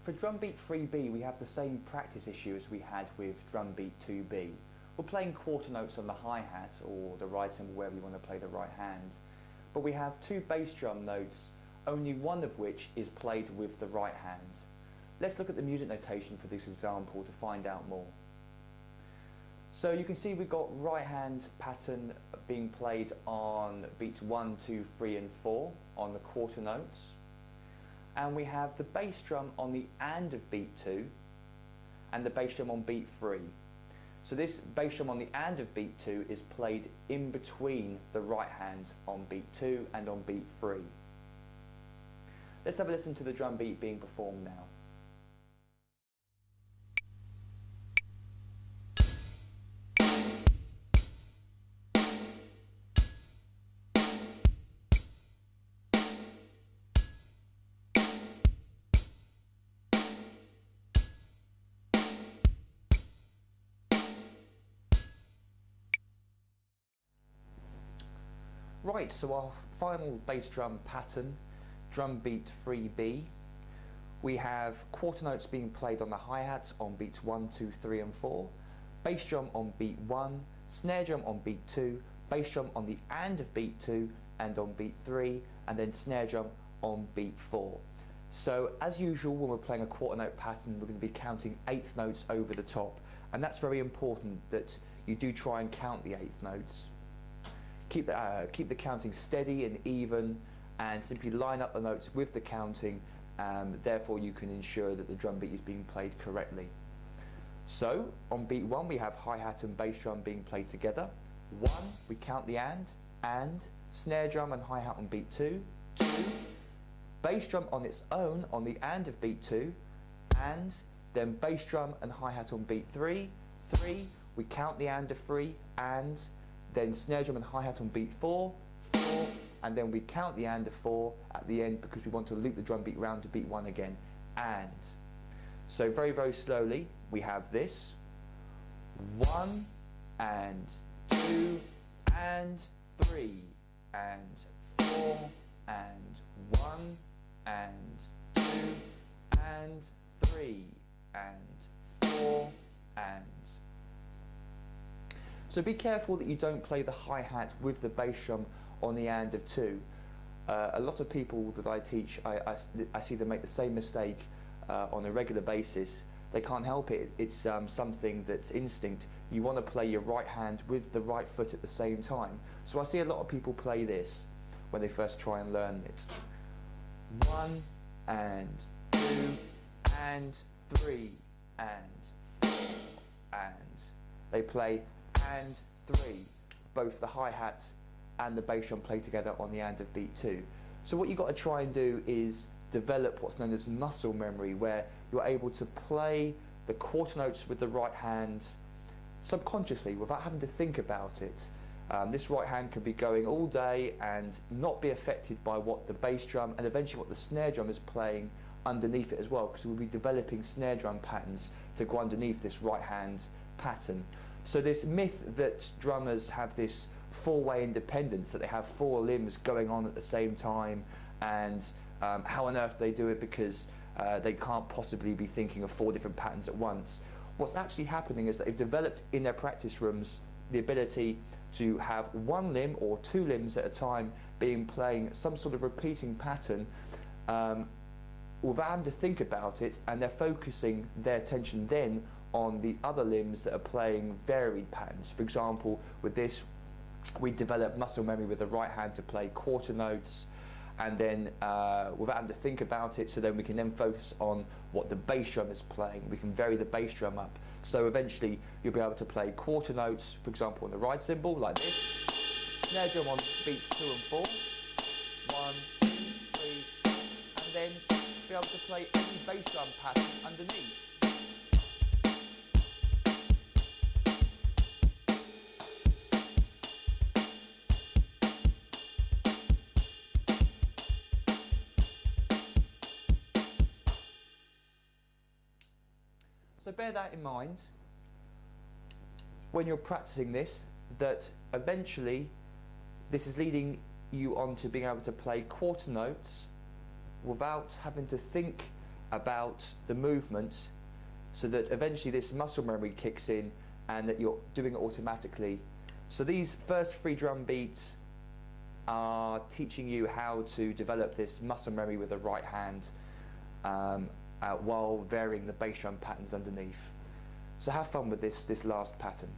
For drum beat 3B, we have the same practice issue as we had with drum beat 2B. We're playing quarter notes on the hi-hat or the ride cymbal where we want to play the right hand, but we have two bass drum notes, only one of which is played with the right hand. Let's look at the music notation for this example to find out more. So you can see we've got right hand pattern being played on beats 1, 2, 3 and 4 on the quarter notes. And we have the bass drum on the and of beat 2 and the bass drum on beat 3. So this bass drum on the and of beat 2 is played in between the right hand on beat 2 and on beat 3. Let's have a listen to the drum beat being performed now. Right, so our final bass drum pattern, drum beat 3B, we have quarter notes being played on the hi-hats on beats 1, 2, 3 and 4, bass drum on beat 1, snare drum on beat 2, bass drum on the and of beat 2 and on beat 3, and then snare drum on beat 4. So as usual, when we're playing a quarter note pattern, we're going to be counting eighth notes over the top, and that's very important that you do try and count the eighth notes. Keep the counting steady and even, and simply line up the notes with the counting, therefore you can ensure that the drum beat is being played correctly. So on beat 1 we have hi-hat and bass drum being played together. 1, we count the and, snare drum and hi-hat on beat 2, 2, bass drum on its own on the and of beat 2, and then bass drum and hi-hat on beat 3, 3, we count the and of 3, and then snare drum and hi-hat on beat 4, 4, and then we count the and of 4 at the end because we want to loop the drum beat round to beat 1 again, and. So very, very slowly we have this, 1 and 2 and 3 and 4 and 1 and 2 and 3 and 4 and. So be careful that you don't play the hi-hat with the bass drum on the and of 2. A lot of people that I teach, I see them make the same mistake on a regular basis. They can't help it. It's something that's instinct. You want to play your right hand with the right foot at the same time. So I see a lot of people play this when they first try and learn it. 1 and 2 and 3 and 4 and. They play and 3, both the hi-hat and the bass drum play together on the and of beat 2. So what you've got to try and do is develop what's known as muscle memory, where you're able to play the quarter notes with the right hand subconsciously without having to think about it. This right hand could be going all day and not be affected by what the bass drum and eventually what the snare drum is playing underneath it as well, because we'll be developing snare drum patterns to go underneath this right hand pattern. So this myth that drummers have this four-way independence, that they have 4 limbs going on at the same time, and how on earth they do it because they can't possibly be thinking of 4 different patterns at once. What's actually happening is that they've developed in their practice rooms the ability to have 1 limb or 2 limbs at a time being playing some sort of repeating pattern without having to think about it, and they're focusing their attention then on the other limbs that are playing varied patterns. For example, with this, we develop muscle memory with the right hand to play quarter notes, and then without having to think about it, so then we can then focus on what the bass drum is playing. We can vary the bass drum up. So eventually you'll be able to play quarter notes, for example, on the ride cymbal, like this, snare drum on beats 2 and 4, 1, 2, 3, and then be able to play any bass drum pattern underneath. So bear that in mind when you're practicing this, that eventually this is leading you on to being able to play quarter notes without having to think about the movement, so that eventually this muscle memory kicks in and that you're doing it automatically. So these first 3 drum beats are teaching you how to develop this muscle memory with the right hand while varying the bass drum patterns underneath. So have fun with this last pattern.